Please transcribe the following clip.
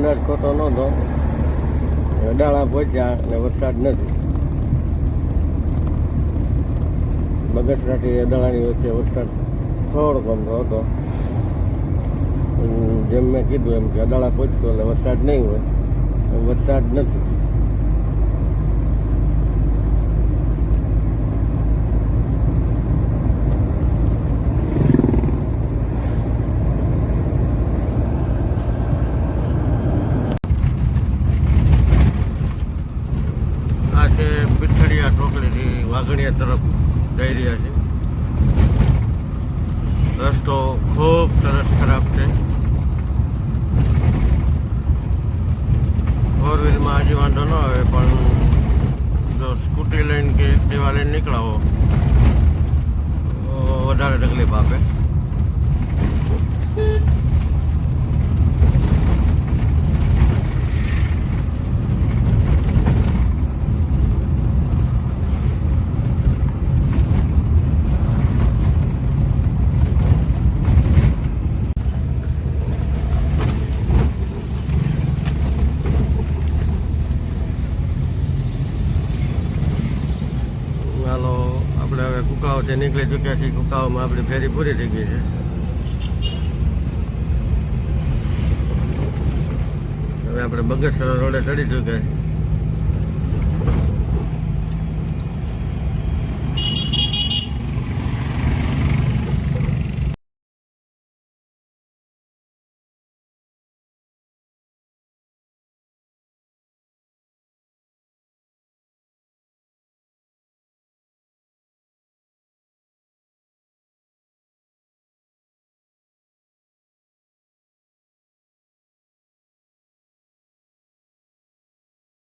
અંદાજ ખોટો નહોતો. અડાળા પહોંચ્યા અને વરસાદ નથી. બગસરાથી અડાળાની વચ્ચે વરસાદ થોડો ગમતો હતો. જેમ મેં કીધું એમ કે અડાળા પહોંચશો એટલે વરસાદ નહીં હોય. વરસાદ નથી. આ છે પીઠડિયા ચોકડીથી વાઘણિયા તરફ જઈ રહ્યા છે. રસ્તો ખૂબ સરસ ખરાબ છે. ફોર વ્હીલમાં હજી વાંધો ન આવે, પણ જો સ્કૂટી લઈને કે એક્ટિવા લઈને નીકળાવો વધારે તકલીફ આપે. હાલો, આપણે હવે કુકાઓથી નીકળી ચૂક્યા છીએ. કુકાઓમાં આપણી ફેરી પૂરી થઈ ગઈ છે. હવે આપણે બગસરા રોડે ચડી ચૂક્યા છીએ.